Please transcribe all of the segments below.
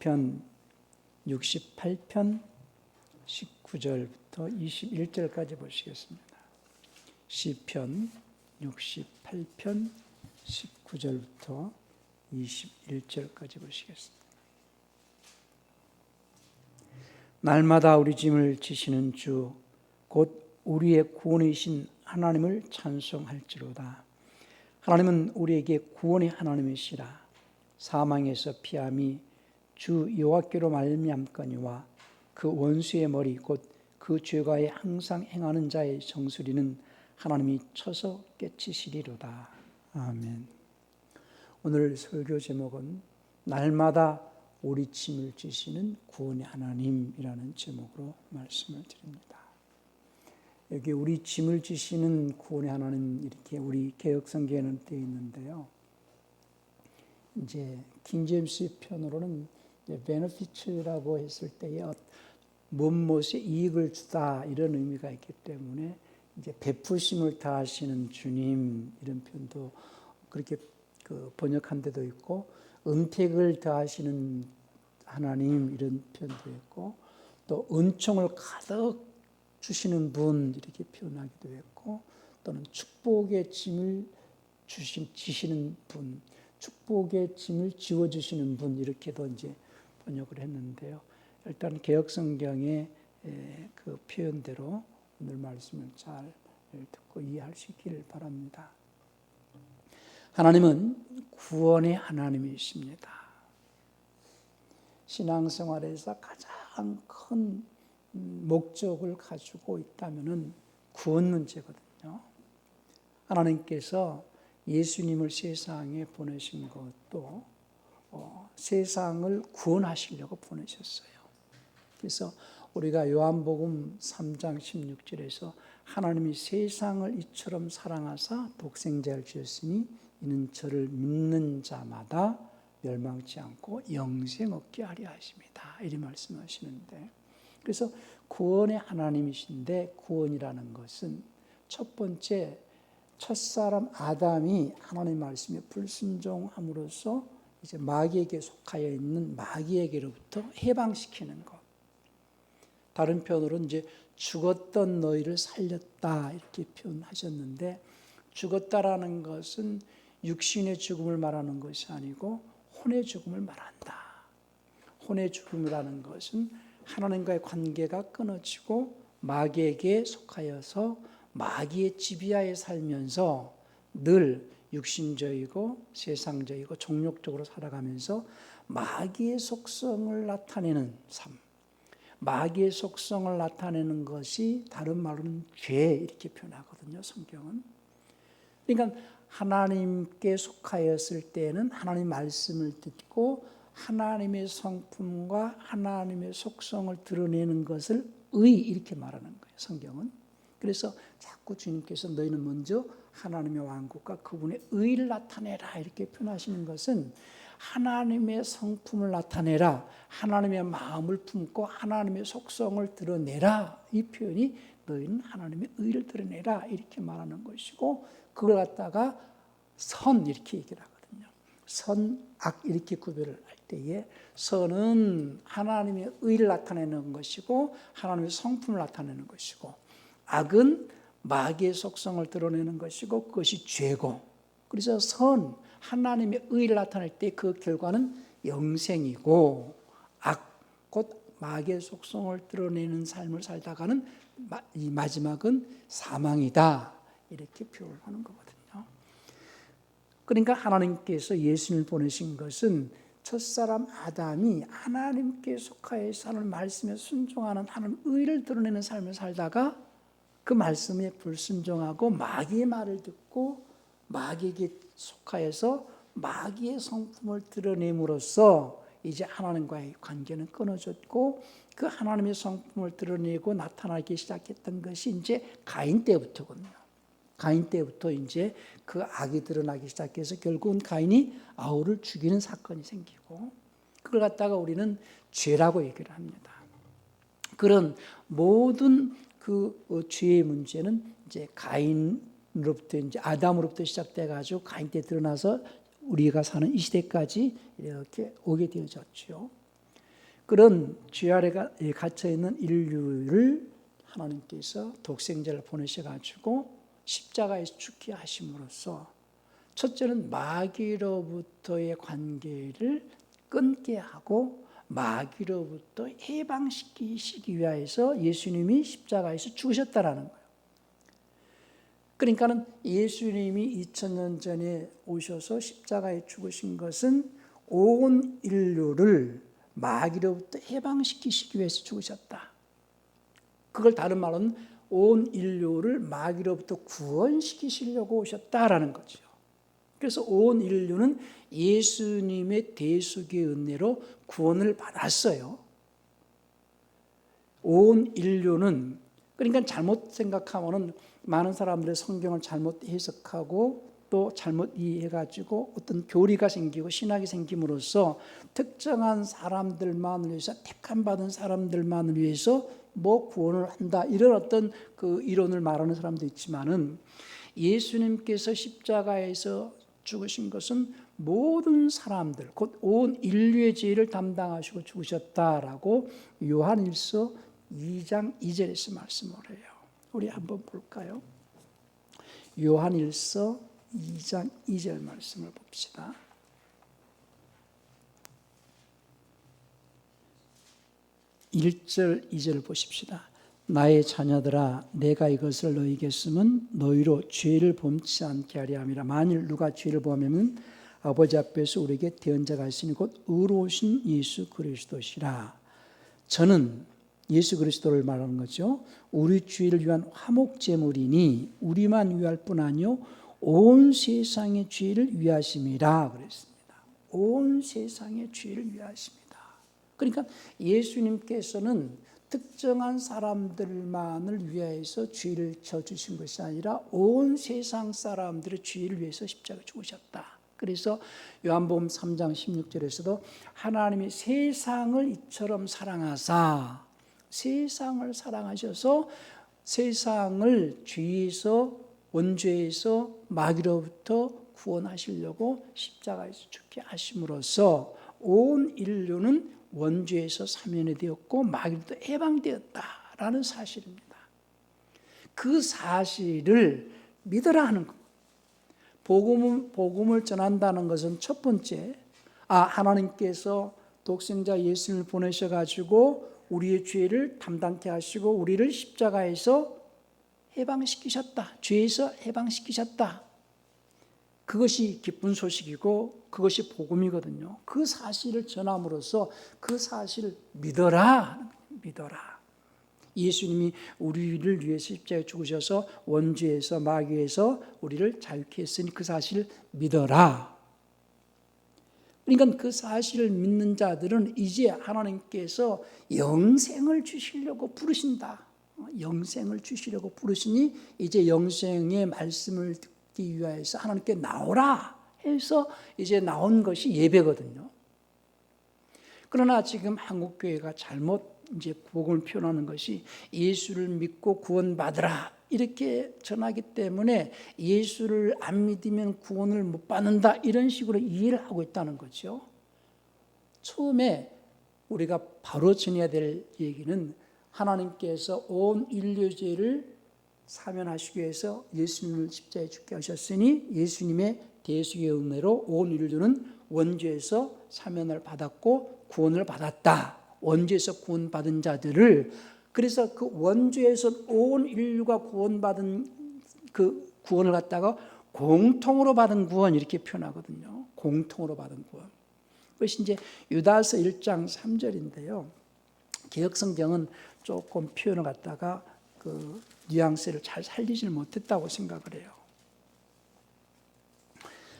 시편 68편 19절부터 21절까지 보시겠습니다. 시편 68편 19절부터 21절까지 보시겠습니다. 날마다 우리 짐을 지시는 주 곧 우리의 구원이신 하나님을 찬송할지로다. 하나님은 우리에게 구원의 하나님이시라. 사망에서 피함이 주 여호와께로 말미암거니와 그 원수의 머리 곧 그 죄가에 항상 행하는 자의 정수리는 하나님이 쳐서 깨치시리로다. 아멘. 오늘 설교 제목은 날마다 우리 짐을 지시는 구원의 하나님이라는 제목으로 말씀을 드립니다. 여기 우리 짐을 지시는 구원의 하나님 이렇게 우리 개역성경에는 되어 있는데요. 이제 킹제임스 편으로는 benefits라고 했을 때에 무엇에 이익을 주다 이런 의미가 있기 때문에 이제 베푸심을 다하시는 주님 이런 표현도 그렇게 번역한 데도 있고 은택을 다하시는 하나님 이런 표현도 있고 또 은총을 가득 주시는 분 이렇게 표현하기도 했고 또는 축복의 짐을 지시는 분, 축복의 짐을 지워주시는 분 이렇게도 이제 번역을 했는데요. 일단 개역성경의 그 표현대로 오늘 말씀을 잘 듣고 이해하시길 바랍니다. 하나님은 구원의 하나님이십니다. 신앙생활에서 가장 큰 목적을 가지고 있다면은 구원 문제거든요. 하나님께서 예수님을 세상에 보내신 것도 세상을 구원하시려고 보내셨어요. 그래서 우리가 요한복음 3장 16절에서 하나님이 세상을 이처럼 사랑하사 독생자를 주셨으니 이는 저를 믿는 자마다 멸망치 않고 영생 얻게 하려 하십니다. 이렇게 말씀하시는데 그래서 구원의 하나님이신데 구원이라는 것은 첫 번째 첫사람 아담이 하나님 말씀에 불순종함으로써 이제 마귀에게 속하여 있는 마귀에게로부터 해방시키는 것. 다른 표현으로는 이제 죽었던 너희를 살렸다 이렇게 표현하셨는데 죽었다라는 것은 육신의 죽음을 말하는 것이 아니고 혼의 죽음을 말한다. 혼의 죽음이라는 것은 하나님과의 관계가 끊어지고 마귀에게 속하여서 마귀의 지배하에 살면서 늘 육신적이고 세상적이고 종욕적으로 살아가면서 마귀의 속성을 나타내는 삶. 마귀의 속성을 나타내는 것이 다른 말로는 죄 이렇게 표현하거든요. 성경은. 그러니까 하나님께 속하였을 때는 하나님 말씀을 듣고 하나님의 성품과 하나님의 속성을 드러내는 것을 의 이렇게 말하는 거예요. 성경은. 그래서 자꾸 주님께서 너희는 먼저 하나님의 왕국과 그분의 의를 나타내라 이렇게 표현하시는 것은 하나님의 성품을 나타내라, 하나님의 마음을 품고 하나님의 속성을 드러내라 이 표현이 너희는 하나님의 의를 드러내라 이렇게 말하는 것이고 그걸 갖다가 선 이렇게 얘기를 하거든요. 선, 악 이렇게 구별을 할 때에 선은 하나님의 의를 나타내는 것이고 하나님의 성품을 나타내는 것이고 악은 마귀의 속성을 드러내는 것이고 그것이 죄고 그래서 선, 하나님의 의를 나타낼 때 그 결과는 영생이고 악, 곧 마귀의 속성을 드러내는 삶을 살다가는 이 마지막은 사망이다 이렇게 표현하는 거거든요. 그러니까 하나님께서 예수님을 보내신 것은 첫사람 아담이 하나님께 속하여 사는 말씀에 순종하는 하나님 의를 드러내는 삶을 살다가 그 말씀에 불순종하고 마귀의 말을 듣고 마귀에게 속하여서 마귀의 성품을 드러냄으로써 이제 하나님과의 관계는 끊어졌고 그 하나님의 성품을 드러내고 나타나기 시작했던 것이 이제 가인 때부터거든요. 가인 때부터 이제 그 악이 드러나기 시작해서 결국은 가인이 아울을 죽이는 사건이 생기고 그걸 갖다가 우리는 죄라고 얘기를 합니다. 그런 모든 그 죄의 문제는 이제 가인으로부터 이제 아담으로부터 시작돼 가지고 가인 때 드러나서 우리가 사는 이 시대까지 이렇게 오게 되어졌죠. 그런 죄 아래 갇혀 있는 인류를 하나님께서 독생자를 보내셔가지고 십자가에서 죽게 하심으로써 첫째는 마귀로부터의 관계를 끊게 하고 마귀로부터 해방시키시기 위하여서 예수님이 십자가에서 죽으셨다라는 거예요. 그러니까는 예수님이 2000년 전에 오셔서 십자가에 죽으신 것은 온 인류를 마귀로부터 해방시키시기 위해서 죽으셨다. 그걸 다른 말로는 온 인류를 마귀로부터 구원시키시려고 오셨다라는 거죠. 그래서 온 인류는 예수님의 대속의 은혜로 구원을 받았어요. 온 인류는, 그러니까 잘못 생각하면은 많은 사람들의 성경을 잘못 해석하고 또 잘못 이해해가지고 어떤 교리가 생기고 신학이 생김으로써 특정한 사람들만을 위해서, 택함 받은 사람들만을 위해서 뭐 구원을 한다, 이런 어떤 그 이론을 말하는 사람도 있지만은, 예수님께서 십자가에서 죽으신 것은 모든 사람들, 곧 온 인류의 죄를 담당하시고 죽으셨다라고 요한일서 2장 2절에서 말씀을 해요. 우리 한번 볼까요? 요한일서 2장 2절 말씀을 봅시다. 1절 2절을 보십시다. 나의 자녀들아, 내가 이것을 너희에게 쓰면 너희로 죄를 범치 않게 하려 함이라. 만일 누가 죄를 범하면 아버지 앞에서 우리에게 대언 자가 있으니 곧 의로우신 예수 그리스도시라. 저는 예수 그리스도를 말하는 거죠. 우리 죄를 위한 화목제물이니 우리만 위할 뿐 아니요 온 세상의 죄를 위하심이라 그랬습니다. 온 세상의 죄를 위하십니다. 그러니까 예수님께서는 특정한 사람들만을 위해서 죄를 져주신 것이 아니라 온 세상 사람들의 죄를 위해서 십자가에 죽으셨다. 그래서 요한복음 3장 16절에서도 하나님이 세상을 이처럼 사랑하사, 세상을 사랑하셔서 세상을 죄에서, 원죄에서, 마귀로부터 구원하시려고 십자가에서 죽게 하심으로써 온 인류는 원죄에서 사면이 되었고 마귀로부터 해방되었다라는 사실입니다. 그 사실을 믿으라 하는 것. 복음을 전한다는 것은 첫 번째, 하나님께서 독생자 예수님을 보내셔가지고 우리의 죄를 담당케 하시고 우리를 십자가에서 해방시키셨다. 죄에서 해방시키셨다. 그것이 기쁜 소식이고 그것이 복음이거든요. 그 사실을 전함으로써 그 사실을 믿어라. 예수님이 우리를 위해서 십자가에 죽으셔서 원죄에서 마귀에서 우리를 자유케 했으니 그 사실을 믿어라. 그러니까 그 사실을 믿는 자들은 이제 하나님께서 영생을 주시려고 부르신다. 영생을 주시려고 부르시니 이제 영생의 말씀을 듣기 위해서 하나님께 나오라 해서 이제 나온 것이 예배거든요. 그러나 지금 한국교회가 잘못 이제 복음을 표현하는 것이 예수를 믿고 구원받으라 이렇게 전하기 때문에 예수를 안 믿으면 구원을 못 받는다 이런 식으로 이해를 하고 있다는 거죠. 처음에 우리가 바로 전해야 될 얘기는 하나님께서 온 인류의 죄를 사면하시기 위해서 예수님을 십자가에 죽게 하셨으니 예수님의 대속의 은혜로 온 인류는 원죄에서 사면을 받았고 구원을 받았다. 원죄에서 구원받은 자들을, 그래서 그 원죄에서 온 인류가 구원받은 그 구원을 갖다가 공통으로 받은 구원 이렇게 표현하거든요. 공통으로 받은 구원. 그것이 이제 유다서 1장 3절인데요. 개역성경은 조금 표현을 갖다가 그 뉘앙스를 잘 살리질 못했다고 생각을 해요.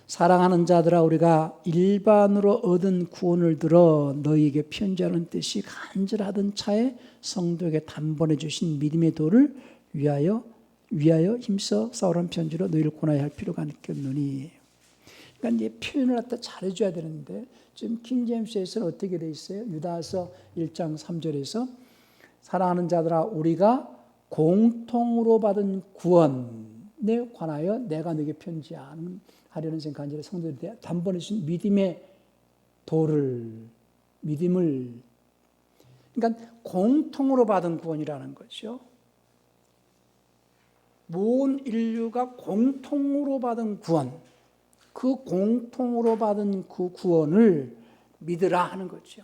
사랑하는 자들아, 우리가 일반으로 얻은 구원을 들어 너희에게 편지하는 뜻이 간절하던 차에 성도에게 단번에 주신 믿음의 도를 위하여 힘써 싸우는 편지로 너희를 권하여 할 필요가 느꼈노니. 그러니까 이제 표현을 갖다 잘해줘야 되는데 지금 킹제임스에서는 어떻게 돼 있어요? 유다서 1장 3절에서 사랑하는 자들아, 우리가 공통으로 받은 구원에 관하여 내가 너에게 편지하려는 생각이 성도들에게 단번에 주신 믿음의 도를, 믿음을 그러니까 공통으로 받은 구원이라는 거죠. 모든 인류가 공통으로 받은 구원, 그 공통으로 받은 그 구원을 믿으라 하는 거죠.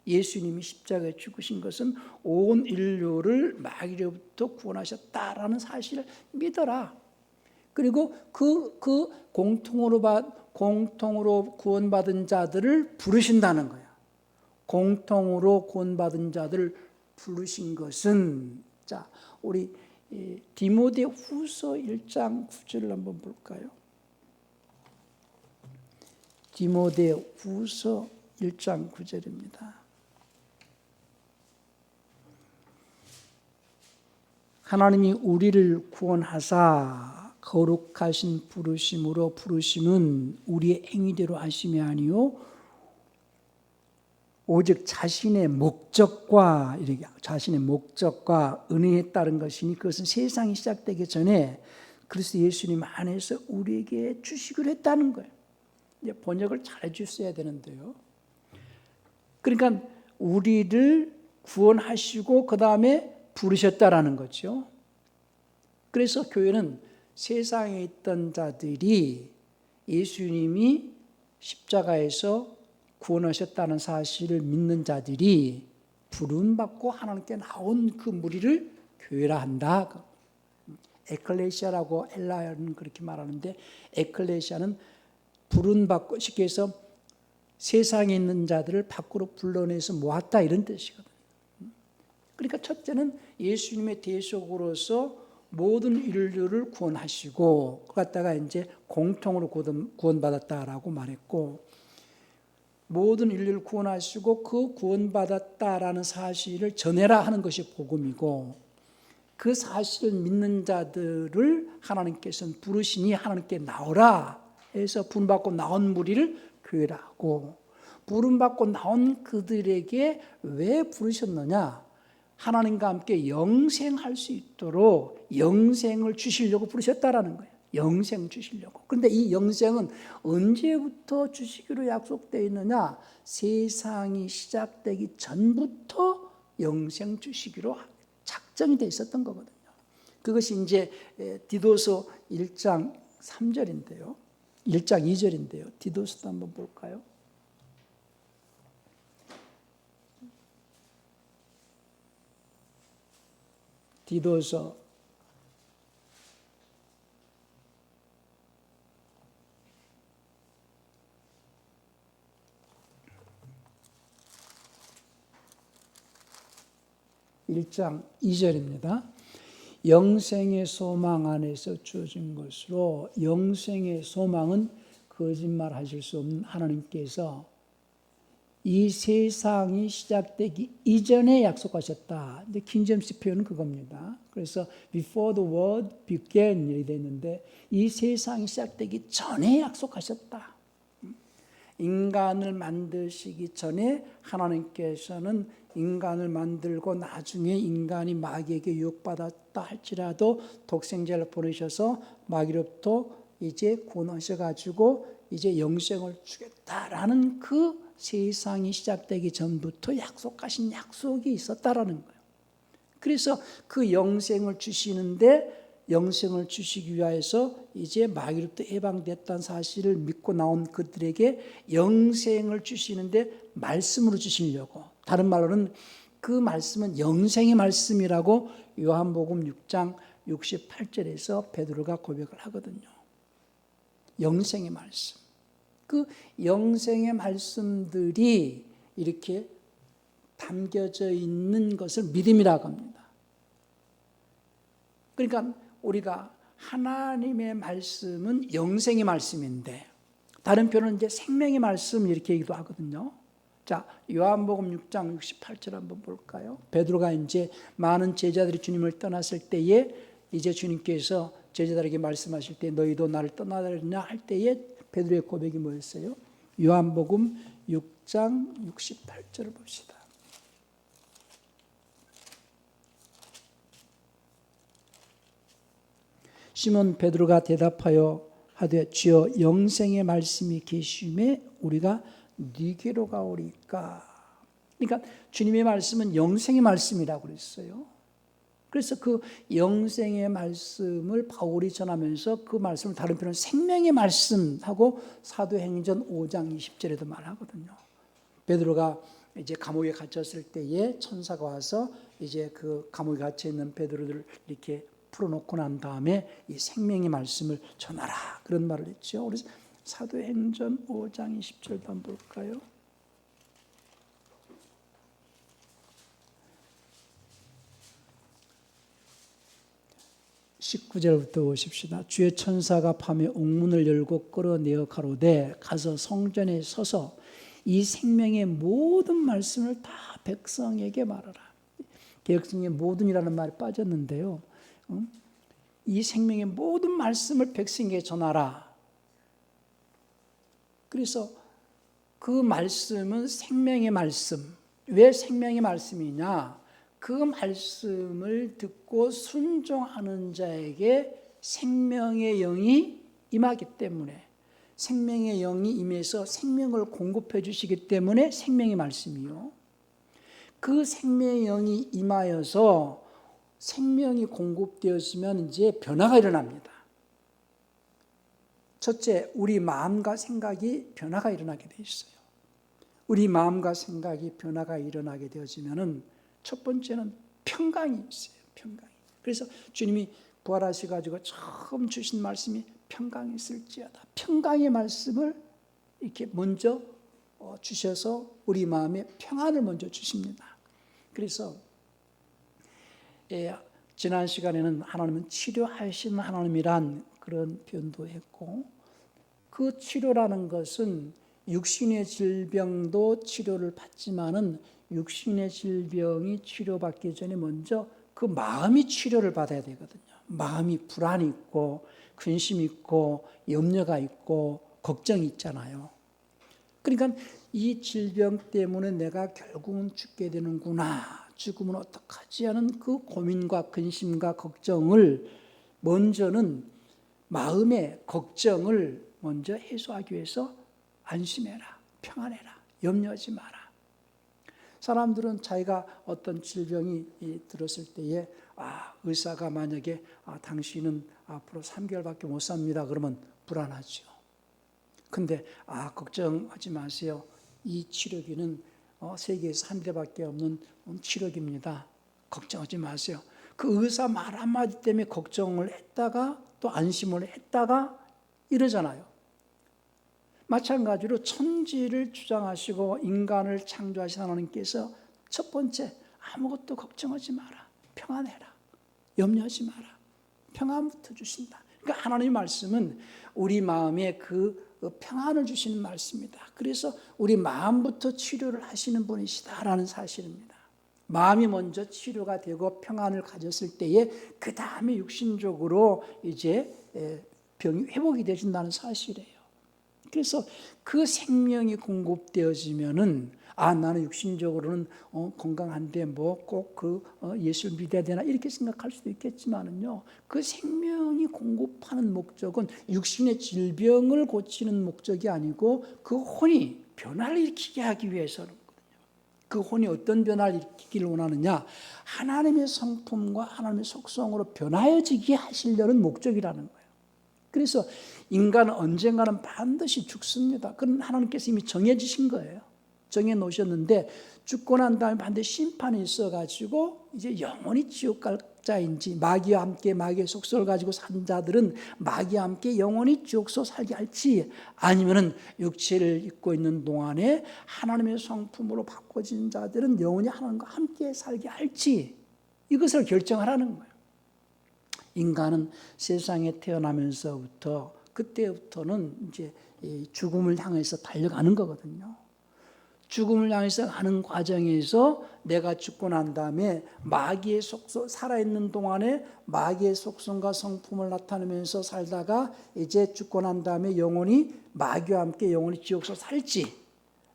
예수님이 십자가에 죽으신 것은 온 인류를 마귀로부터 구원하셨다라는 사실을 믿어라. 그리고 그 공통으로 구원받은 자들을 부르신다는 거야. 공통으로 구원받은 자들을 부르신 것은, 자, 우리 디모데후서 1장 9절을 한번 볼까요? 디모데후서 1장 9절입니다. 하나님이 우리를 구원하사 거룩하신 부르심으로 부르심은 우리의 행위대로 하심이 아니요 오직 자신의 목적과 은혜에 따른 것이니 그것은 세상이 시작되기 전에 그리스도 예수님 안에서 우리에게 주시기로 했다는 거예요. 이제 번역을 잘 해주셔야 되는데요. 그러니까 우리를 구원하시고 그 다음에 부르셨다라는 거죠. 그래서 교회는 세상에 있던 자들이 예수님이 십자가에서 구원하셨다는 사실을 믿는 자들이 부름받고 하나님께 나온 그 무리를 교회라 한다. 에클레시아라고 헬라어는 그렇게 말하는데, 에클레시아는 부름받고, 쉽게 해서 세상에 있는 자들을 밖으로 불러내서 모았다 이런 뜻이거든요. 그러니까 첫째는 예수님의 대속으로서 모든 인류를 구원하시고 그 갖다가 이제 공통으로 구원받았다라고 말했고, 모든 인류를 구원하시고 그 구원받았다라는 사실을 전해라 하는 것이 복음이고, 그 사실을 믿는 자들을 하나님께서는 부르시니 하나님께 나오라 해서 부름받고 나온 무리를 교회라 하고, 부름받고 나온 그들에게 왜 부르셨느냐? 하나님과 함께 영생할 수 있도록 영생을 주시려고 부르셨다라는 거예요. 영생 주시려고. 그런데 이 영생은 언제부터 주시기로 약속되어 있느냐? 세상이 시작되기 전부터 영생 주시기로 작정이 되어 있었던 거거든요. 그것이 이제 디도서 1장 3절인데요. 1장 2절인데요. 디도서도 한번 볼까요? 디도서 1장 2절입니다. 영생의 소망 안에서 주어진 것으로, 영생의 소망은 거짓말 하실 수 없는 하나님께서 이 세상이 시작되기 이전에 약속하셨다. 근데 킹제임스 표현은 그겁니다. 그래서 before the world began 이렇게 되는데, 이 세상이 시작되기 전에 약속하셨다. 인간을 만드시기 전에 하나님께서는 인간을 만들고 나중에 인간이 마귀에게 유혹받았다 할지라도 독생자를 보내셔서 마귀로부터 이제 구원하셔가지고 이제 영생을 주겠다라는 그 세상이 시작되기 전부터 약속하신 약속이 있었다라는 거예요. 그래서 그 영생을 주시는데, 영생을 주시기 위하여서 이제 마귀로부터 해방됐다는 사실을 믿고 나온 그들에게 영생을 주시는데 말씀으로 주시려고, 다른 말로는 그 말씀은 영생의 말씀이라고 요한복음 6장 68절에서 베드로가 고백을 하거든요. 영생의 말씀. 그 영생의 말씀들이 이렇게 담겨져 있는 것을 믿음이라고 합니다. 그러니까 우리가 하나님의 말씀은 영생의 말씀인데, 다른 표현은 이제 생명의 말씀 이렇게 얘기도 하거든요. 자, 요한복음 6장 68절 한번 볼까요? 베드로가 이제 많은 제자들이 주님을 떠났을 때에 이제 주님께서 제자들에게 말씀하실 때 너희도 나를 떠나느냐 할 때에 베드로의 고백이 뭐였어요? 요한복음 6장 68절을 봅시다. 시몬 베드로가 대답하여 하되 주여 영생의 말씀이 계심에 우리가 네게로 가오리까. 그러니까 주님의 말씀은 영생의 말씀이라고 그랬어요. 그래서 그 영생의 말씀을 바울이 전하면서 그 말씀을 다른 표현은 생명의 말씀하고 사도행전 5장 20절에도 말하거든요. 베드로가 이제 감옥에 갇혔을 때에 천사가 와서 이제 그 감옥에 갇혀 있는 베드로를 이렇게 풀어놓고 난 다음에 이 생명의 말씀을 전하라 그런 말을 했죠. 그래서 사도행전 5장 20절도 한번 볼까요? 19절부터 보십시다. 주의 천사가 밤에 옥문을 열고 끌어내어 가로되 가서 성전에 서서 이 생명의 모든 말씀을 다 백성에게 말하라. 개혁성의 모든이라는 말이 빠졌는데요. 이 생명의 모든 말씀을 백성에게 전하라. 그래서 그 말씀은 생명의 말씀. 왜 생명의 말씀이냐? 그 말씀을 듣고 순종하는 자에게 생명의 영이 임하기 때문에, 생명의 영이 임해서 생명을 공급해 주시기 때문에 생명의 말씀이요. 그 생명의 영이 임하여서 생명이 공급되었으면 이제 변화가 일어납니다. 첫째, 우리 마음과 생각이 변화가 일어나게 돼 있어요. 우리 마음과 생각이 변화가 일어나게 되어지면은 첫 번째는 평강이 있어요. 평강이. 그래서 주님이 부활하셔가지고 처음 주신 말씀이 평강이 있을지어다. 평강의 말씀을 이렇게 먼저 주셔서 우리 마음에 평안을 먼저 주십니다. 그래서 지난 시간에는 하나님은 치료하시는 하나님이란 그런 표현도 했고, 그 치료라는 것은 육신의 질병도 치료를 받지만은 육신의 질병이 치료받기 전에 먼저 그 마음이 치료를 받아야 되거든요. 마음이 불안이 있고 근심이 있고 염려가 있고 걱정이 있잖아요. 그러니까 이 질병 때문에 내가 결국은 죽게 되는구나, 죽으면 어떡하지 하는 그 고민과 근심과 걱정을 먼저는 마음의 걱정을 먼저 해소하기 위해서 안심해라, 평안해라, 염려하지 마라. 사람들은 자기가 어떤 질병이 들었을 때에 의사가 만약에 당신은 앞으로 3개월밖에 못 삽니다 그러면 불안하죠. 근데 걱정하지 마세요. 이 치료기는 세계에서 한 대밖에 없는 치료기입니다. 걱정하지 마세요. 그 의사 말 한마디 때문에 걱정을 했다가 또 안심을 했다가 이러잖아요. 마찬가지로 천지를 주장하시고 인간을 창조하신 하나님께서 첫 번째, 아무것도 걱정하지 마라, 평안해라, 염려하지 마라, 평안부터 주신다. 그러니까 하나님의 말씀은 우리 마음에 그 평안을 주시는 말씀입니다. 그래서 우리 마음부터 치료를 하시는 분이시다라는 사실입니다. 마음이 먼저 치료가 되고 평안을 가졌을 때에 그 다음에 육신적으로 이제 병이 회복이 되신다는 사실이에요. 그래서 그 생명이 공급되어지면은 나는 육신적으로는 건강한데 뭐 꼭 그 예수를 믿어야 되나 이렇게 생각할 수도 있겠지만은요, 그 생명이 공급하는 목적은 육신의 질병을 고치는 목적이 아니고 그 혼이 변화를 일으키게 하기 위해서는 거거든요. 그 혼이 어떤 변화를 일으키기를 원하느냐? 하나님의 성품과 하나님의 속성으로 변화해지게 하시려는 목적이라는 거예요. 그래서 인간은 언젠가는 반드시 죽습니다. 그건 하나님께서 이미 정해주신 거예요. 정해 놓으셨는데 죽고 난 다음에 반드시 심판이 있어가지고 이제 영원히 지옥 갈 자인지, 마귀와 함께 마귀의 속성을 가지고 산 자들은 마귀와 함께 영원히 지옥서 살게 할지, 아니면은 육체를 입고 있는 동안에 하나님의 성품으로 바꿔진 자들은 영원히 하나님과 함께 살게 할지, 이것을 결정하라는 거예요. 인간은 세상에 태어나면서부터 그때부터는 이제 죽음을 향해서 달려가는 거거든요. 죽음을 향해서 가는 과정에서 내가 죽고 난 다음에 마귀의 속성, 살아있는 동안에 마귀의 속성과 성품을 나타내면서 살다가 이제 죽고 난 다음에 영원히 마귀와 함께 영원히 지옥에서 살지,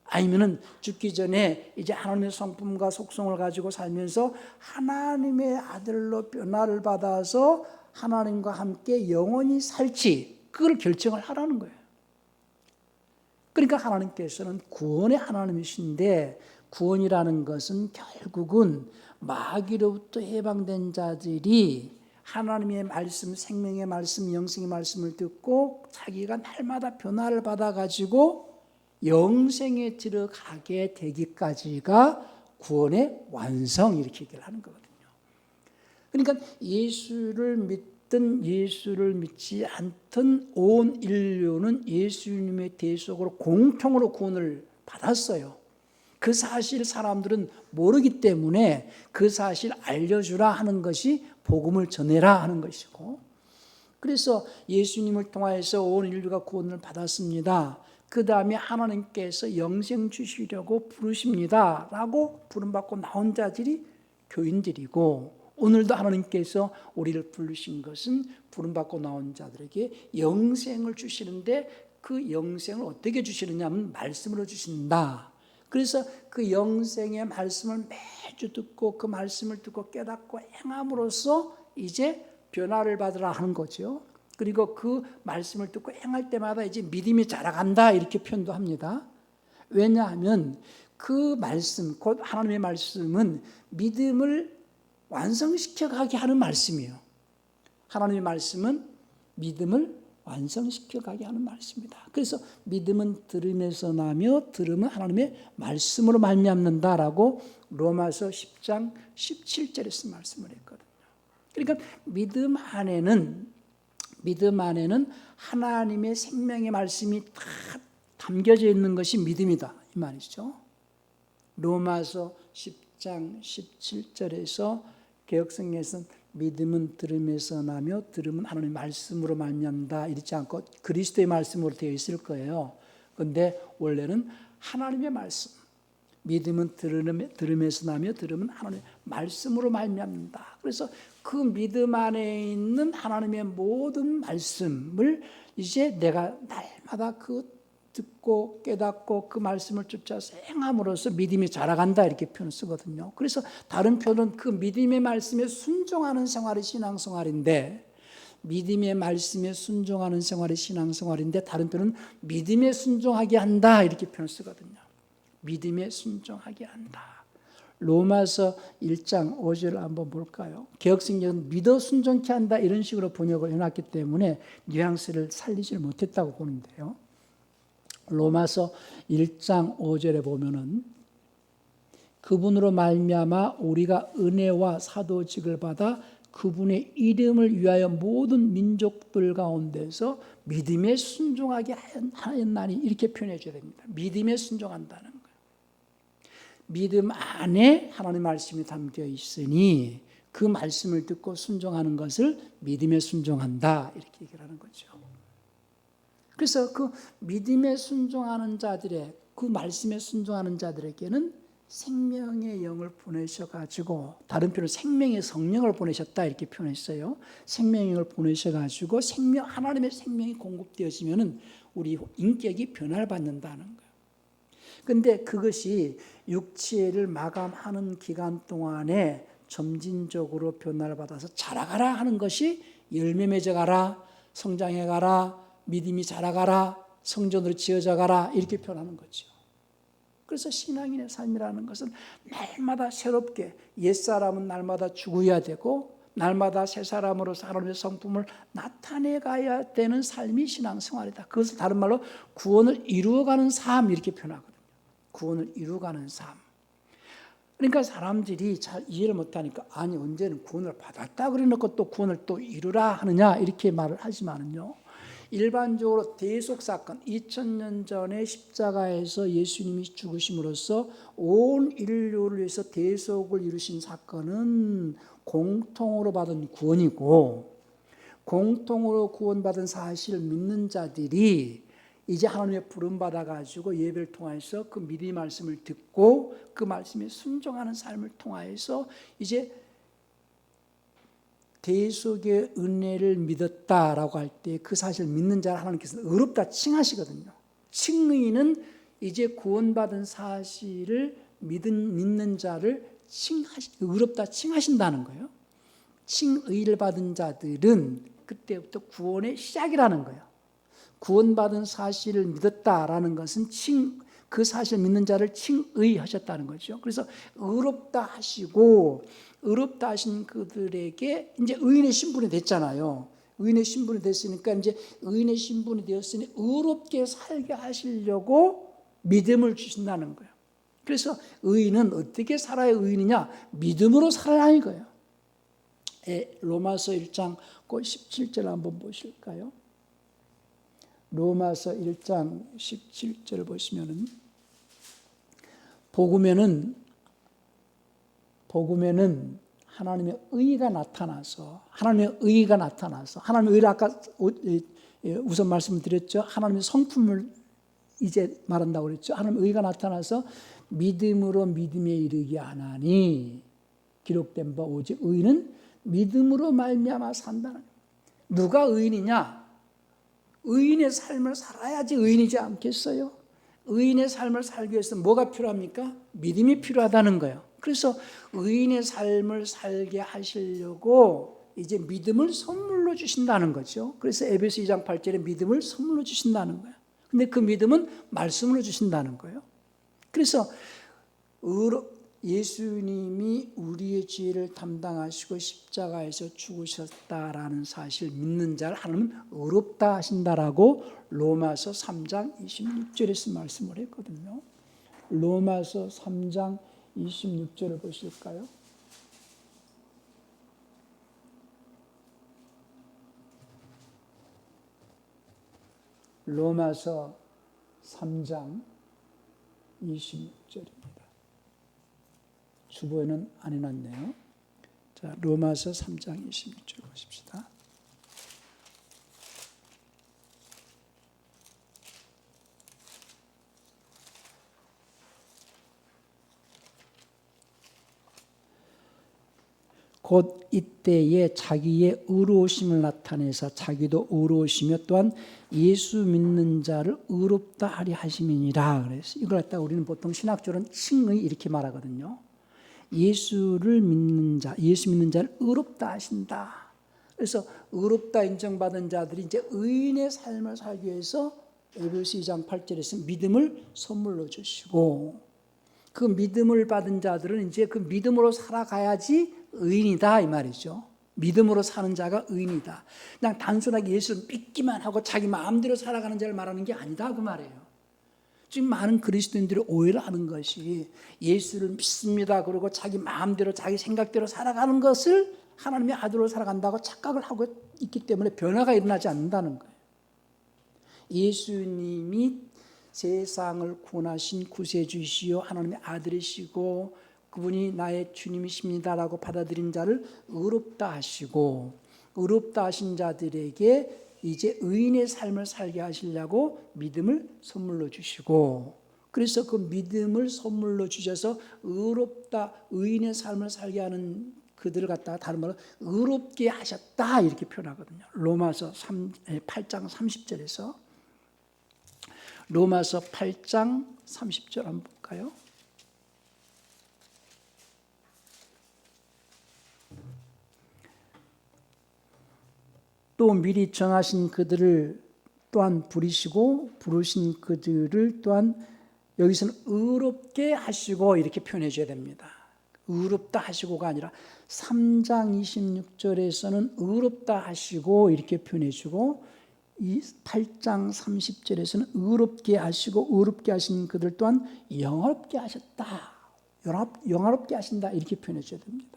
아니면은 죽기 전에 이제 하나님의 성품과 속성을 가지고 살면서 하나님의 아들로 변화를 받아서 하나님과 함께 영원히 살지, 그걸 결정을 하라는 거예요. 그러니까 하나님께서는 구원의 하나님이신데 구원이라는 것은 결국은 마귀로부터 해방된 자들이 하나님의 말씀, 생명의 말씀, 영생의 말씀을 듣고 자기가 날마다 변화를 받아가지고 영생에 들어가게 되기까지가 구원의 완성, 이렇게 얘기를 하는 거거든요. 그러니까 예수를 믿든 예수를 믿지 않든 온 인류는 예수님의 대속으로 공통으로 구원을 받았어요. 그 사실 사람들은 모르기 때문에 그 사실 알려주라 하는 것이 복음을 전해라 하는 것이고, 그래서 예수님을 통하여서 온 인류가 구원을 받았습니다. 그 다음에 하나님께서 영생 주시려고 부르십니다 라고 부름받고 나온 자들이 교인들이고, 오늘도 하나님께서 우리를 부르신 것은 부름받고 나온 자들에게 영생을 주시는데, 그 영생을 어떻게 주시느냐 하면 말씀으로 주신다. 그래서 그 영생의 말씀을 매주 듣고 그 말씀을 듣고 깨닫고 행함으로써 이제 변화를 받으라 하는 거죠. 그리고 그 말씀을 듣고 행할 때마다 이제 믿음이 자라간다, 이렇게 표현도 합니다. 왜냐하면 그 말씀, 곧 하나님의 말씀은 믿음을 완성시켜 가게 하는 말씀이에요. 하나님의 말씀은 믿음을 완성시켜 가게 하는 말씀입니다. 그래서 믿음은 들음에서 나며 들음은 하나님의 말씀으로 말미암는다라고 로마서 10장 17절에서 말씀을 했거든요. 그러니까 믿음 안에는 하나님의 생명의 말씀이 다 담겨져 있는 것이 믿음이다, 이 말이죠. 로마서 10장 17절에서 개역성경에서는 믿음은 들음에서 나며 들음은 하나님의 말씀으로 말미암다 이렇지 않고 그리스도의 말씀으로 되어 있을 거예요. 그런데 원래는 하나님의 말씀, 믿음은 들음에서 나며 들음은 하나님의 말씀으로 말미암는다. 그래서 그 믿음 안에 있는 하나님의 모든 말씀을 이제 내가 날마다 그 듣고 깨닫고 그 말씀을 쫓아서 행함으로써 믿음이 자라간다, 이렇게 표현을 쓰거든요. 그래서 다른 표현은 그 믿음의 말씀에 순종하는 생활이 신앙생활인데, 믿음의 말씀에 순종하는 생활이 신앙생활인데, 다른 표현은 믿음에 순종하게 한다, 이렇게 표현을 쓰거든요. 믿음에 순종하게 한다. 로마서 1장 5절을 한번 볼까요? 개역성경은 믿어 순종케 한다, 이런 식으로 번역을 해놨기 때문에 뉘앙스를 살리지 못했다고 보는데요. 로마서 1장 5절에 보면은 그분으로 말미암아 우리가 은혜와 사도직을 받아 그분의 이름을 위하여 모든 민족들 가운데서 믿음에 순종하게 하였나니, 이렇게 표현해 줘야 됩니다. 믿음에 순종한다는 거예요. 믿음 안에 하나님의 말씀이 담겨 있으니 그 말씀을 듣고 순종하는 것을 믿음에 순종한다, 이렇게 얘기를 하는 거죠. 그래서 그 믿음에 순종하는 자들의, 그 말씀에 순종하는 자들에게는 생명의 영을 보내셔가지고, 다른 표현은 생명의 성령을 보내셨다, 이렇게 표현했어요. 생명의 영을 보내셔가지고 하나님의 생명이 공급되어지면은 우리 인격이 변화를 받는다는 거예요. 그런데 그것이 육체를 마감하는 기간 동안에 점진적으로 변화를 받아서 자라가라 하는 것이 열매 맺어가라, 성장해가라, 믿음이 자라가라, 성전으로 지어져가라, 이렇게 표현하는 거죠. 그래서 신앙인의 삶이라는 것은 날마다 새롭게, 옛사람은 날마다 죽어야 되고 날마다 새 사람으로서 하나님의 성품을 나타내가야 되는 삶이 신앙생활이다. 그것을 다른 말로 구원을 이루어가는 삶, 이렇게 표현하거든요. 구원을 이루어가는 삶. 그러니까 사람들이 잘 이해를 못하니까, 아니 언제는 구원을 받았다 그래놓고 또 구원을 또 이루라 하느냐, 이렇게 말을 하지만은요, 일반적으로 대속사건, 2000년 전에 십자가에서 예수님이 죽으심으로써 온 인류를 위해서 대속을 이루신 사건은 공통으로 받은 구원이고, 공통으로 구원받은 사실을 믿는 자들이 이제 하나님의 부름받아가지고 예배를 통해서 그 미리 말씀을 듣고 그 말씀에 순종하는 삶을 통해서 이제 대속의 은혜를 믿었다라고 할 때 그 사실을 믿는 자를 하나님께서는 의롭다 칭하시거든요. 칭의는 이제 구원받은 사실을 믿는 자를 의롭다 칭하신다는 거예요. 칭의를 받은 자들은 그때부터 구원의 시작이라는 거예요. 구원받은 사실을 믿었다라는 것은 그 사실 믿는 자를 칭의하셨다는 거죠. 그래서 의롭다 하시고 의롭다 하신 그들에게 이제 의인의 신분이 됐잖아요. 의인의 신분이 됐으니까 이제 의인의 신분이 되었으니 의롭게 살게 하시려고 믿음을 주신다는 거예요. 그래서 의인은 어떻게 살아야 의인이냐? 믿음으로 살아야 이거예요. 로마서 1장 17절 한번 보실까요? 로마서 1장 17절 보시면은 복음에는 하나님의 의가 나타나서 하나님의 의를 아까 우선 말씀드렸죠. 하나님의 성품을 이제 말한다고 그랬죠. 하나님의 의가 나타나서 믿음으로 믿음에 이르게 하나니 기록된 바 오직 의인은 믿음으로 말미암아 산다는 거예요. 누가 의인이냐? 의인의 삶을 살아야지 의인이지 않겠어요? 의인의 삶을 살기 위해서 뭐가 필요합니까? 믿음이 필요하다는 거예요. 그래서 의인의 삶을 살게 하시려고 이제 믿음을 선물로 주신다는 거죠. 그래서 에베소 2장 8절에 믿음을 선물로 주신다는 거예요. 근데 그 믿음은 말씀으로 주신다는 거예요. 그래서 예수님이 우리의 죄를 담당하시고 십자가에서 죽으셨다라는 사실 믿는 자를 하나님은 의롭다 하신다라고 로마서 3장 26절에서 말씀을 했거든요. 로마서 3장 26절을 보실까요? 로마서 3장 26절입니다. 주보에는 안 해놨네요. 자, 로마서 3장 26절 보십시다. 곧 이때에 자기의 의로우심을 나타내서 자기도 의로우시며 또한 예수 믿는 자를 의롭다 하리 하심이니라. 그래서 이걸 갖다 우리는 보통 신학적으로는 칭의 이렇게 말하거든요. 예수를 믿는 자, 예수 믿는 자를 의롭다 하신다. 그래서 의롭다 인정받은 자들이 이제 의인의 삶을 살기 위해서 에베소 2장 8절에서 믿음을 선물로 주시고 그 믿음을 받은 자들은 이제 그 믿음으로 살아가야지 의인이다 이 말이죠. 믿음으로 사는 자가 의인이다. 그냥 단순하게 예수를 믿기만 하고 자기 마음대로 살아가는 자를 말하는 게 아니다 그 말이에요. 지금 많은 그리스도인들이 오해를 하는 것이 예수를 믿습니다 그러고 자기 마음대로 자기 생각대로 살아가는 것을 하나님의 아들로 살아간다고 착각을 하고 있기 때문에 변화가 일어나지 않는다는 거예요. 예수님이 세상을 구원하신 구세주이시요 하나님의 아들이시고 그분이 나의 주님이십니다라고 받아들인 자를 의롭다 하시고 의롭다 하신 자들에게 이제 의인의 삶을 살게 하시려고 믿음을 선물로 주시고 그래서 그 믿음을 선물로 주셔서 의롭다 의인의 삶을 살게 하는 그들을 갖다가 다른 말로 의롭게 하셨다 이렇게 표현하거든요. 로마서 8장 30절에서 로마서 8장 30절 한번 볼까요? 또 미리 정하신 그들을 또한 부르시고 부르신 그들을 또한 여기서는 의롭게 하시고 이렇게 표현해 줘야 됩니다. 의롭다 하시고가 아니라 3장 26절에서는 의롭다 하시고 이렇게 표현해 주고 이 8장 30절에서는 의롭게 하시고 의롭게 하신 그들 또한 영화롭게 하셨다. 영화롭게 하신다 이렇게 표현해 줘야 됩니다.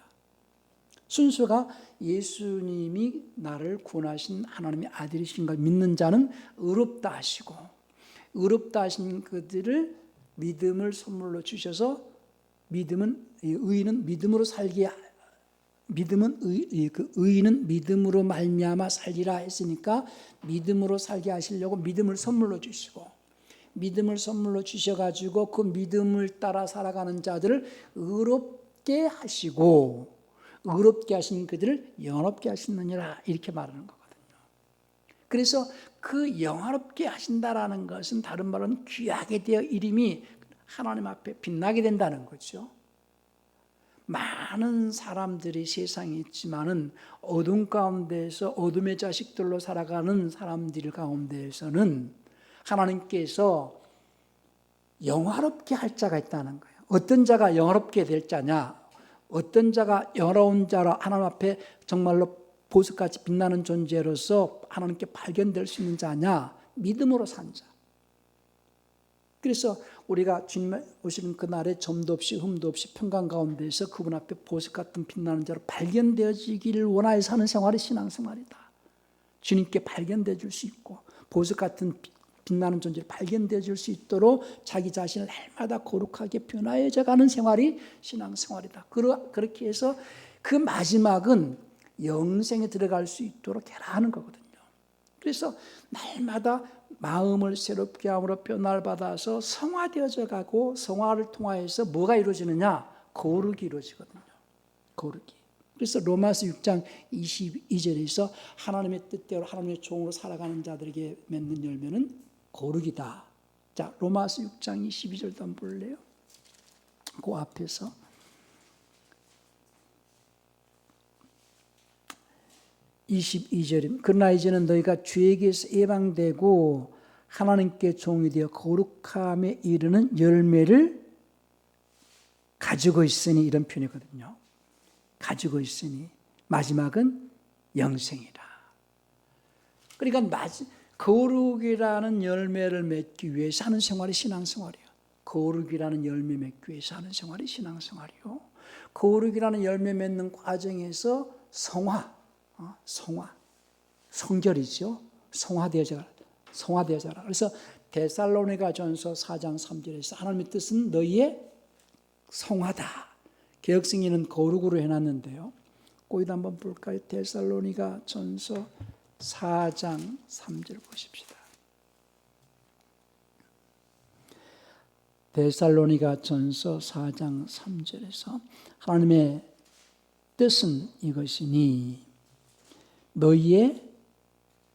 순서가 예수님이 나를 구원하신 하나님의 아들이신 걸 믿는 자는 의롭다 하시고 의롭다 하신 그들을 믿음을 선물로 주셔서 의인은 믿음으로 살게 의인은 믿음으로 말미암아 살리라 했으니까 믿음으로 살게 하시려고 믿음을 선물로 주시고 믿음을 선물로 주셔가지고 그 믿음을 따라 살아가는 자들을 의롭게 하시고 의롭게 하신 그들을 영화롭게 하시느니라 이렇게 말하는 거거든요. 그래서 그 영화롭게 하신다라는 것은 다른 말로는 귀하게 되어 이름이 하나님 앞에 빛나게 된다는 거죠. 많은 사람들이 세상에 있지만은 어둠 가운데에서 어둠의 자식들로 살아가는 사람들 가운데에서는 하나님께서 영화롭게 할 자가 있다는 거예요. 어떤 자가 영화롭게 될 자냐? 어떤 자가 영화로운 자로 하나님 앞에 정말로 보석같이 빛나는 존재로서 하나님께 발견될 수 있는 자냐? 믿음으로 산 자. 그래서 우리가 주님 오시는 그날에 점도 없이 흠도 없이 평강 가운데서 그분 앞에 보석 같은 빛나는 자로 발견되어지기를 원하여 사는 생활이 신앙생활이다. 주님께 발견되어 줄 수 있고 보석 같은 빛나는 존재로 발견되어 줄 수 있도록 자기 자신을 날마다 거룩하게 변화해져 가는 생활이 신앙생활이다. 그렇게 해서 그 마지막은 영생에 들어갈 수 있도록 해라 하는 거거든요. 그래서 날마다 마음을 새롭게 함으로 변화를 받아서 성화되어져 가고 성화를 통하여서 뭐가 이루어지느냐? 거룩이 이루어지거든요. 거룩이. 그래서 로마서 6장 22절에서 하나님의 뜻대로 하나님의 종으로 살아가는 자들에게 맺는 열매는 거룩이다. 자, 로마서 6장 22절도 한번 볼래요? 그 앞에서 22절입니다. 그러나 이제는 너희가 죄에게서 예방되고 하나님께 종이 되어 거룩함에 이르는 열매를 가지고 있으니, 이런 표현이거든요. 가지고 있으니 마지막은 영생이라. 그러니까 거룩이라는 열매를 맺기 위해서 하는 생활이 신앙생활이에요. 거룩이라는 열매 맺기 위해서 하는 생활이 신앙생활이요. 거룩이라는 열매 맺는 과정에서 성결이죠. 성화되어져라. 그래서 데살로니가전서 4장 3절에서 하나님의 뜻은 너희의 성화다. 개역승인은 거룩으로 해놨는데요. 거기다 한번 볼까요? 데살로니가전서 4장 3절 보십시다. 데살로니가전서 4장 3절에서 하나님의 뜻은 이것이니 너희의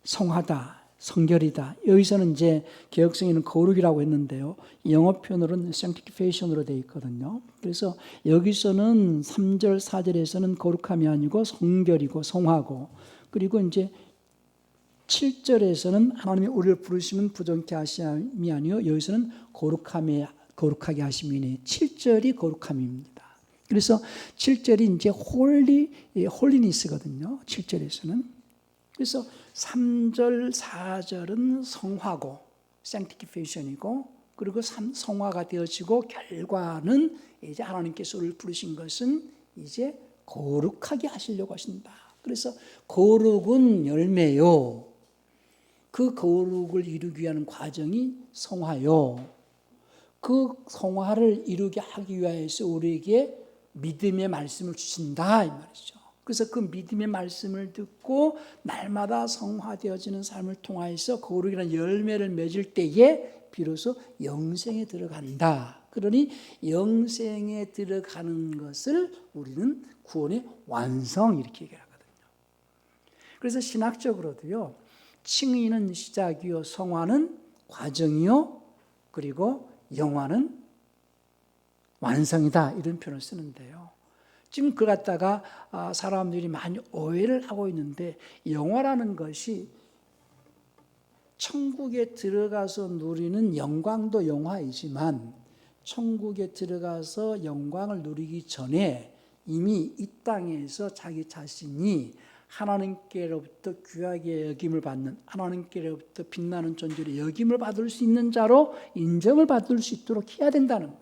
성화다, 성결이다. 여기서는 이제 개역성에는 거룩이라고 했는데요. 영어 표현으로는 sanctification으로 되어 있거든요. 그래서 여기서는 3절, 4절에서는 거룩함이 아니고 성결이고 성화고, 그리고 이제 7절에서는 하나님이 우리를 부르시면 부정케 하심이 아니요 여기서는 거룩하게 하심이니 7절이 거룩함입니다. 그래서 7절이 이제 홀리니스거든요. 7절에서는. 그래서 3절, 4절은 성화고 sanctification이고, 그리고 성화가 되어지고 결과는 이제 하나님께서 우리를 부르신 것은 이제 거룩하게 하시려고 하신다. 그래서 거룩은 열매요. 그 거룩을 이루기 위한 과정이 성화요. 그 성화를 이루게 하기 위해서 우리에게 믿음의 말씀을 주신다 이 말이죠. 그래서 그 믿음의 말씀을 듣고 날마다 성화되어지는 삶을 통하여서 거룩이라는 열매를 맺을 때에 비로소 영생에 들어간다. 그러니 영생에 들어가는 것을 우리는 구원의 완성 이렇게 얘기하거든요. 그래서 신학적으로도요, 칭의는 시작이요, 성화는 과정이요, 그리고 영화는 완성이다 이런 표현을 쓰는데요. 지금 그걸 갖다가 사람들이 많이 오해를 하고 있는데, 영화라는 것이 천국에 들어가서 누리는 영광도 영화이지만 천국에 들어가서 영광을 누리기 전에 이미 이 땅에서 자기 자신이 하나님께로부터 귀하게 여김을 받는, 하나님께로부터 빛나는 존재로 여김을 받을 수 있는 자로 인정을 받을 수 있도록 해야 된다는 거예요.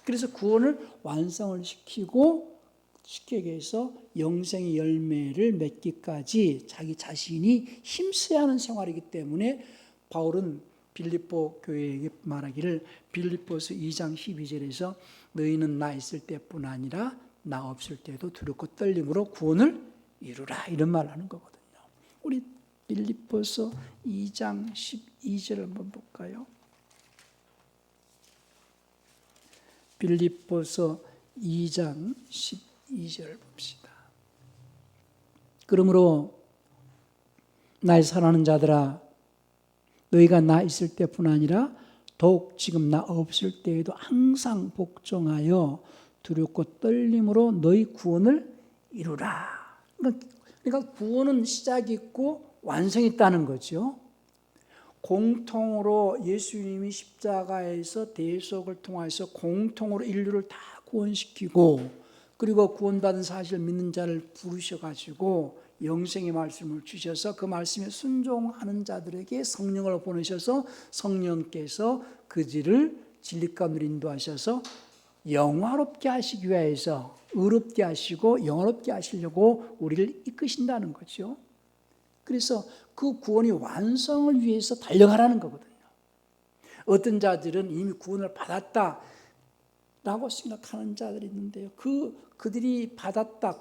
그래서 구원을 완성을 시키기 위해서 영생의 열매를 맺기까지 자기 자신이 힘써야 하는 생활이기 때문에 바울은 빌립보 교회에게 말하기를 빌립보서 2장 12절에서 너희는 나 있을 때뿐 아니라 나 없을 때도 두렵고 떨림으로 구원을 이루라 이런 말을 하는 거거든요. 우리 빌립보서 2장 12절 한번 볼까요? 빌립보서 2장 12절 봅시다. 그러므로 나의 사랑하는 자들아, 너희가 나 있을 때뿐 아니라 더욱 지금 나 없을 때에도 항상 복종하여 두렵고 떨림으로 너희 구원을 이루라. 그러니까 구원은 시작이 있고 완성이 있다는 거죠. 공통으로 예수님이 십자가에서 대속을 통해서 공통으로 인류를 다 구원시키고, 그리고 구원받은 사실을 믿는 자를 부르셔가지고 영생의 말씀을 주셔서 그 말씀에 순종하는 자들에게 성령을 보내셔서 성령께서 그들을 진리 가운데로 인도하셔서 영화롭게 하시기 위해서 의롭게 하시고 영화롭게 하시려고 우리를 이끄신다는 거죠. 그래서 그 구원의 완성을 위해서 달려가라는 거거든요. 어떤 자들은 이미 구원을 받았다라고 생각하는 자들이 있는데요. 그들이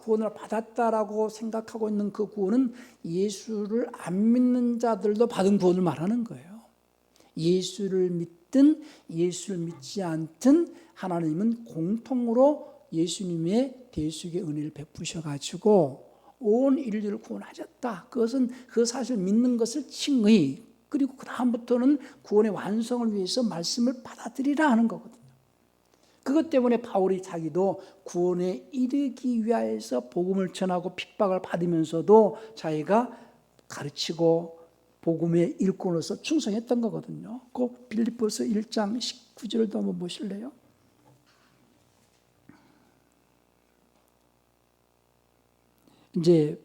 구원을 받았다라고 생각하고 있는 그 구원은 예수를 안 믿는 자들도 받은 구원을 말하는 거예요. 예수를 믿든 예수를 믿지 않든 하나님은 공통으로 예수님의 대속의 은혜를 베푸셔가지고 온 인류를 구원하셨다. 그것은 그 사실을 믿는 것을 칭의, 그리고 그 다음부터는 구원의 완성을 위해서 말씀을 받아들이라 하는 거거든요. 그것 때문에 바울이 자기도 구원에 이르기 위하여서 복음을 전하고 핍박을 받으면서도 자기가 가르치고 복음의 일꾼으로서 충성했던 거거든요. 꼭 빌립보서 1장 19절도 한번 보실래요? 이제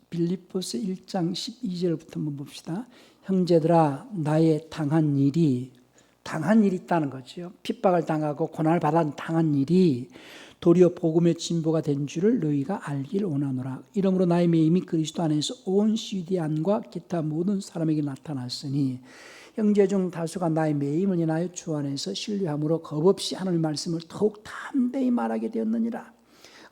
빌립보서 1장 12절부터 한번 봅시다. 형제들아, 나의 당한 일이 있다는 거죠. 핍박을 당하고 고난을 당한 일이 도리어 복음의 진보가 된 줄을 너희가 알길 원하노라. 이러므로 나의 매임이 그리스도 안에서 온 시디안과 기타 모든 사람에게 나타났으니 형제 중 다수가 나의 매임을 인하여 주 안에서 신뢰함으로 겁없이 하나님의 말씀을 더욱 담대히 말하게 되었느니라.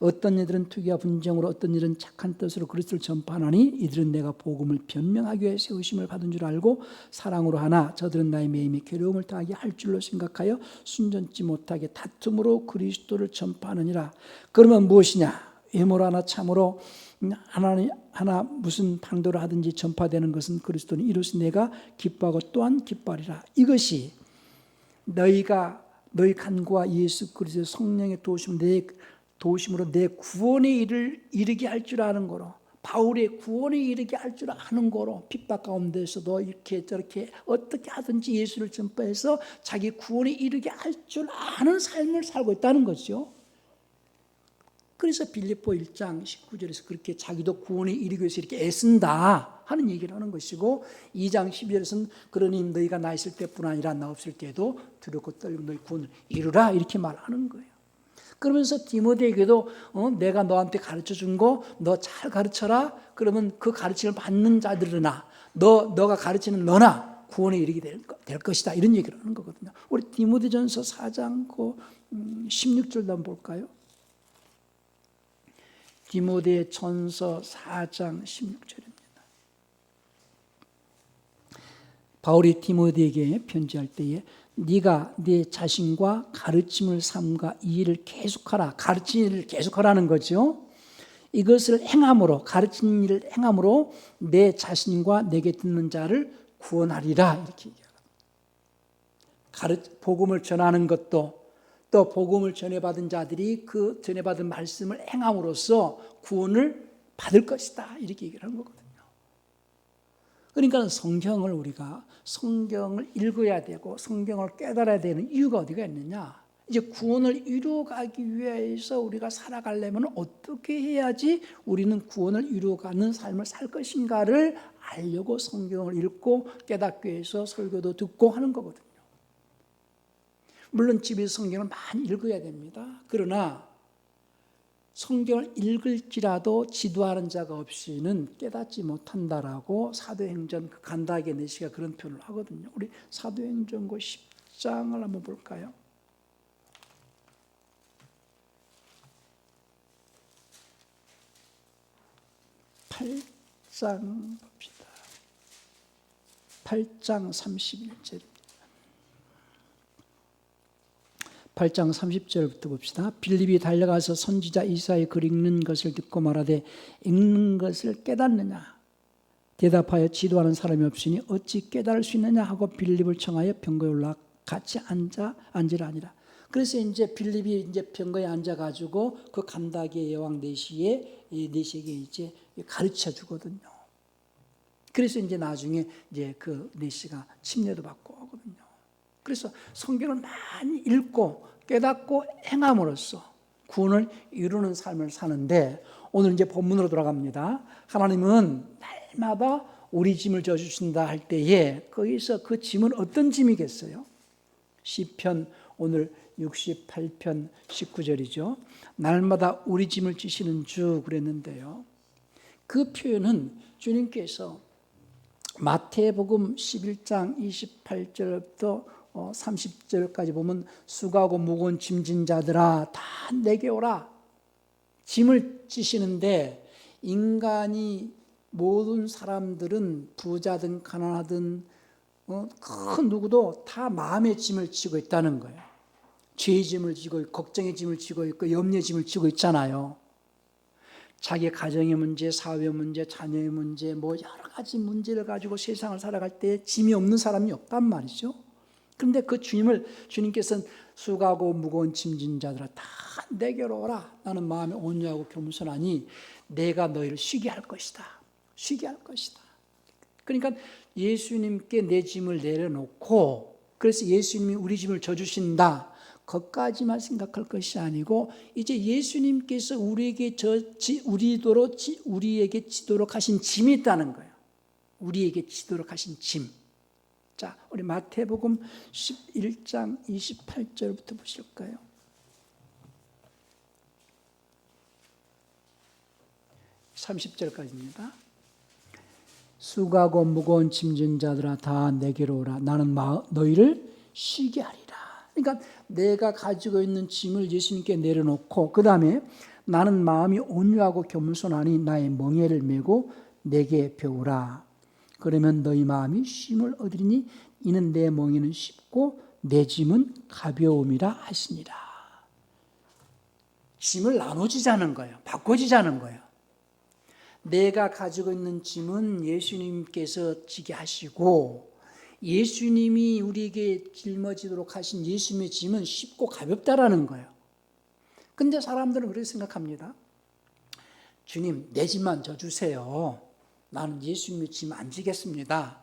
어떤 이들은 투기와 분쟁으로, 어떤 이들은 착한 뜻으로 그리스도를 전파하니 이들은 내가 복음을 변명하기 위해서 의심을 받은 줄 알고 사랑으로 하나 저들은 나의 매임에 괴로움을 당하게 할 줄로 생각하여 순전치 못하게 다툼으로 그리스도를 전파하느니라. 그러면 무엇이냐? 외모로 참으로 하나 무슨 방도를 하든지 전파되는 것은 그리스도는 이로써 내가 기뻐하고 또한 기뻐하리라. 이것이 너희 간구와 예수 그리스도의 성령의 도우심으로 내 구원의 일을 이르게 할 줄 아는 거로, 바울의 구원에 이르게 할 줄 아는 거로 핍박 가운데서도 이렇게 저렇게 어떻게 하든지 예수를 전파해서 자기 구원에 이르게 할 줄 아는 삶을 살고 있다는 거죠. 그래서 빌립보 1장 19절에서 그렇게 자기도 구원에 이르기 위해서 이렇게 애쓴다 하는 얘기를 하는 것이고, 2장 12절에서는 그러니 너희가 나 있을 때뿐 아니라 나 없을 때도 두렵고 떨고 너희 구원을 이루라 이렇게 말하는 거예요. 그러면서 디모데에게도 내가 너한테 가르쳐 준 거 너 잘 가르쳐라. 그러면 그 가르침을 받는 자들이나 너가 가르치는 너나 구원에 이르게 될 것이다. 이런 얘기를 하는 거거든요. 우리 디모데전서 4장 16절도 한번 볼까요? 디모데전서 4장 16절입니다. 바울이 디모데에게 편지할 때에 네가 네 자신과 가르침을 삼가 이 일을 계속하라. 가르치는 일을 계속하라는 거죠. 이것을 행함으로, 가르치는 일을 행함으로 내 자신과 내게 듣는 자를 구원하리라 이렇게 얘기합니다. 복음을 전하는 것도, 또 복음을 전해받은 자들이 그 전해받은 말씀을 행함으로써 구원을 받을 것이다 이렇게 얘기를 하는 거거든요. 그러니까 우리가 성경을 읽어야 되고 성경을 깨달아야 되는 이유가 어디가 있느냐? 이제 구원을 이루어가기 위해서 우리가 살아가려면 어떻게 해야지 우리는 구원을 이루어가는 삶을 살 것인가를 알려고 성경을 읽고 깨닫기 위해서 설교도 듣고 하는 거거든요. 물론 집에서 성경을 많이 읽어야 됩니다. 그러나 성경을 읽을지라도 지도하는 자가 없이는 깨닫지 못한다라고 사도행전 간다게 내시가 그런 표현을 하거든요. 우리 사도행전 10장을 한번 볼까요? 8장 봅시다. 8장 31절. 8장 30절부터 봅시다. 빌립이 달려가서 선지자 이사야의 글 읽는 것을 듣고 말하되 읽는 것을 깨닫느냐? 대답하여 지도하는 사람이 없으니 어찌 깨달을 수 있느냐 하고 빌립을 청하여 병거에 올라 같이 앉으라 하니라. 그래서 이제 빌립이 이제 병거에 앉아가지고 그 감다기의 여왕 내시에게 이제 가르쳐 주거든요. 그래서 이제 나중에 이제 그 네시가 침례도 받고 하거든요. 그래서 성경을 많이 읽고 깨닫고 행함으로써 구원을 이루는 삶을 사는데, 오늘 이제 본문으로 돌아갑니다. 하나님은 날마다 우리 짐을 져주신다 할 때에 거기서 그 짐은 어떤 짐이겠어요? 시편 오늘 68편 19절이죠. 날마다 우리 짐을 지시는 주 그랬는데요. 그 표현은 주님께서 마태복음 11장 28절부터 30절까지 보면 수고하고 무거운 짐진 자들아 다 내게 오라, 짐을 지시는데, 인간이 모든 사람들은 부자든 가난하든 그 누구도 다 마음의 짐을 지고 있다는 거예요. 죄의 짐을 지고 있고 걱정의 짐을 지고 있고 염려의 짐을 지고 있잖아요. 자기 가정의 문제, 사회 문제, 자녀의 문제, 뭐 여러 가지 문제를 가지고 세상을 살아갈 때 짐이 없는 사람이 없단 말이죠. 그런데 그 주님께서는 수고하고 무거운 짐진 자들아 다 내게로 오라, 나는 마음이 온유하고 겸손하니 내가 너희를 쉬게 할 것이다. 쉬게 할 것이다. 그러니까 예수님께 내 짐을 내려놓고, 그래서 예수님이 우리 짐을 져주신다, 그것까지만 생각할 것이 아니고, 이제 예수님께서 우리에게 지도록 하신 짐이 있다는 거예요. 우리에게 지도록 하신 짐. 자, 우리 마태복음 11장 28절부터 보실까요? 30절까지입니다. 수고하고 무거운 짐진 자들아 다 내게로 오라, 나는 너희를 쉬게 하리라. 그러니까 내가 가지고 있는 짐을 예수님께 내려놓고, 그 다음에 나는 마음이 온유하고 겸손하니 나의 멍에를 메고 내게 배우라. 그러면 너희 마음이 쉼을 얻으리니 이는 내 멍에는 쉽고 내 짐은 가벼움이라 하시니라. 짐을 나눠지자는 거예요. 바꿔지자는 거예요. 내가 가지고 있는 짐은 예수님께서 지게 하시고, 예수님이 우리에게 짊어지도록 하신 예수님의 짐은 쉽고 가볍다라는 거예요. 근데 사람들은 그렇게 생각합니다. 주님, 내 짐만 져주세요. 나는 예수님의 짐 안 지겠습니다.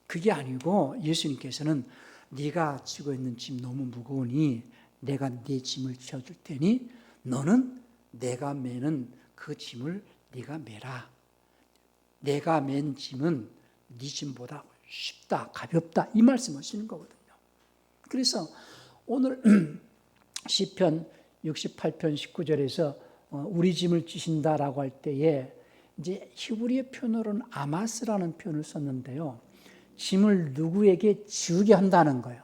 그게 아니고 예수님께서는 네가 지고 있는 짐 너무 무거우니 내가 네 짐을 져줄 테니 너는 내가 매는 그 짐을 네가 매라. 내가 맨 짐은 네 짐보다 쉽다, 가볍다, 이 말씀하시는 거거든요. 그래서 오늘 시편 68편 19절에서 우리 짐을 지신다라고 할 때에 이제 히브리어 표현으로는 아마스라는 표현을 썼는데요. 짐을 누구에게 지우게 한다는 거예요.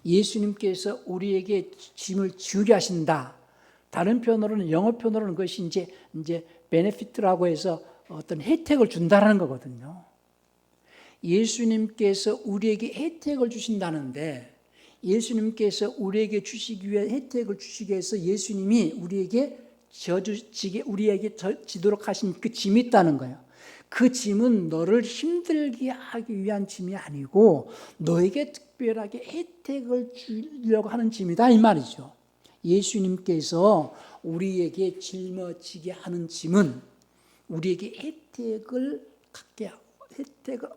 예수님께서 우리에게 짐을 지우게 하신다. 다른 표현으로는, 영어 표현으로는 그것이 이제 베네피트라고 해서 어떤 혜택을 준다라는 거거든요. 예수님께서 우리에게 혜택을 주신다는데, 예수님께서 우리에게 주시기 위해 혜택을 주시기 위해서 예수님이 우리에게 지도록 하신 그 짐이 있다는 거예요. 그 짐은 너를 힘들게 하기 위한 짐이 아니고 너에게 특별하게 혜택을 주려고 하는 짐이다, 이 말이죠. 예수님께서 우리에게 짊어지게 하는 짐은 우리에게 혜택을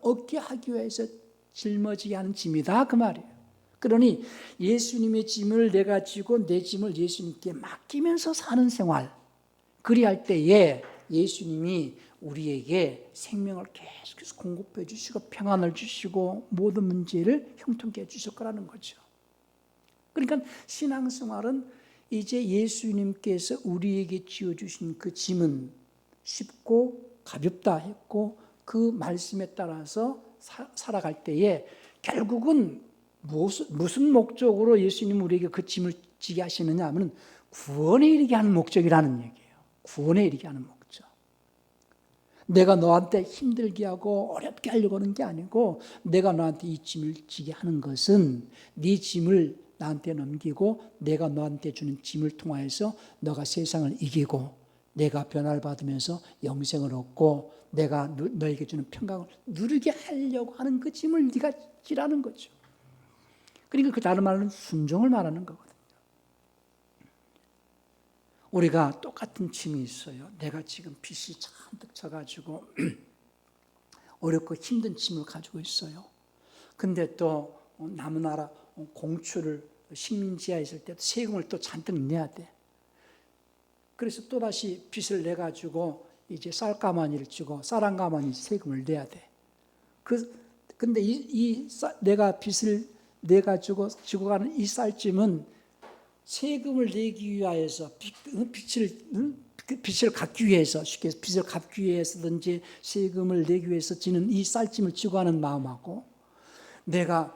얻게 하기 위해서 짊어지게 하는 짐이다, 그 말이에요. 그러니 예수님의 짐을 내가 지고 내 짐을 예수님께 맡기면서 사는 생활, 그리할 때에 예수님이 우리에게 생명을 계속해서 공급해 주시고 평안을 주시고 모든 문제를 형통케 해 주실 거라는 거죠. 그러니까 신앙생활은 이제 예수님께서 우리에게 지어주신 그 짐은 쉽고 가볍다 했고, 그 말씀에 따라서 살아갈 때에 결국은 무슨 목적으로 예수님 우리에게 그 짐을 지게 하시느냐 하면 구원에 이르게 하는 목적이라는 얘기예요. 구원에 이르게 하는 목적. 내가 너한테 힘들게 하고 어렵게 하려고 하는 게 아니고, 내가 너한테 이 짐을 지게 하는 것은 네 짐을 나한테 넘기고 내가 너한테 주는 짐을 통하여서 너가 세상을 이기고 내가 변화를 받으면서 영생을 얻고 내가 너에게 주는 평강을 누리게 하려고 하는 그 짐을 네가 지라는 거죠. 그러니까 그 다른 말로는 순종을 말하는 거거든요. 우리가 똑같은 짐이 있어요. 내가 지금 빚이 잔뜩 져가지고 어렵고 힘든 짐을 가지고 있어요. 근데 또 남은 나라 공추를 식민지하에 있을 때도 세금을 또 잔뜩 내야 돼. 그래서 또다시 빚을 내가지고 이제 쌀가마니를 주고 쌀한가마니 세금을 내야 돼. 근데 내가 빚을 내가지고 지고 가는 이 쌀짐은 세금을 내기 위하여서 빚을 갚기 위해서, 쉽게 빚을 갚기 위해서든지 세금을 내기 위해서 지는 이 쌀짐을 지고 가는 마음하고, 내가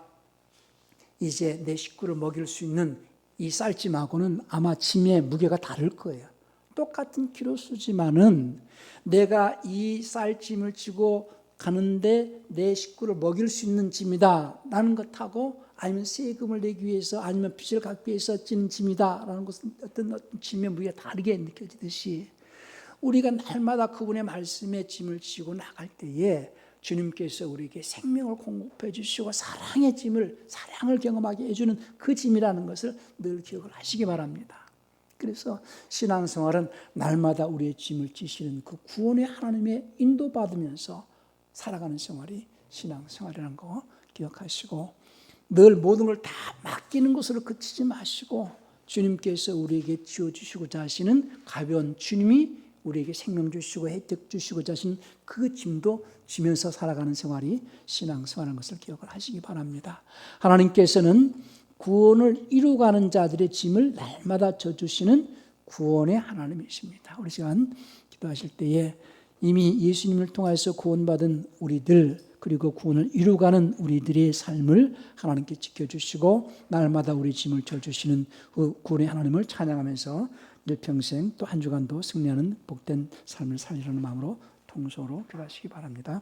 이제 내 식구를 먹일 수 있는 이 쌀짐하고는 아마 짐의 무게가 다를 거예요. 똑같은 키로수지만은 내가 이 쌀짐을 지고 가는데 내 식구를 먹일 수 있는 짐이다 라는 것하고, 아니면 세금을 내기 위해서 아니면 빚을 갚기 위해서 지는 짐이다 라는 것은 어떤 짐의 무게가 다르게 느껴지듯이, 우리가 날마다 그분의 말씀에 짐을 지고 나갈 때에 주님께서 우리에게 생명을 공급해 주시고 사랑의 짐을, 사랑을 경험하게 해주는 그 짐이라는 것을 늘 기억을 하시기 바랍니다. 그래서 신앙생활은 날마다 우리의 짐을 지시는 그 구원의 하나님의 인도받으면서 살아가는 생활이 신앙생활이라는 거 기억하시고, 늘 모든 걸 다 맡기는 것으로 그치지 마시고, 주님께서 우리에게 지어주시고자 하시는 가벼운, 주님이 우리에게 생명 주시고 혜택 주시고자 하시는 그 짐도 지면서 살아가는 생활이 신앙생활인 것을 기억을 하시기 바랍니다. 하나님께서는 구원을 이루어가는 자들의 짐을 날마다 져주시는 구원의 하나님이십니다. 우리 시간 기도하실 때에 이미 예수님을 통해서 구원받은 우리들, 그리고 구원을 이루어가는 우리들의 삶을 하나님께 지켜주시고 날마다 우리 짐을 져주시는 그 구원의 하나님을 찬양하면서 늘 평생 또 한 주간도 승리하는 복된 삶을 살리라는 마음으로 통성으로 기도하시기 바랍니다.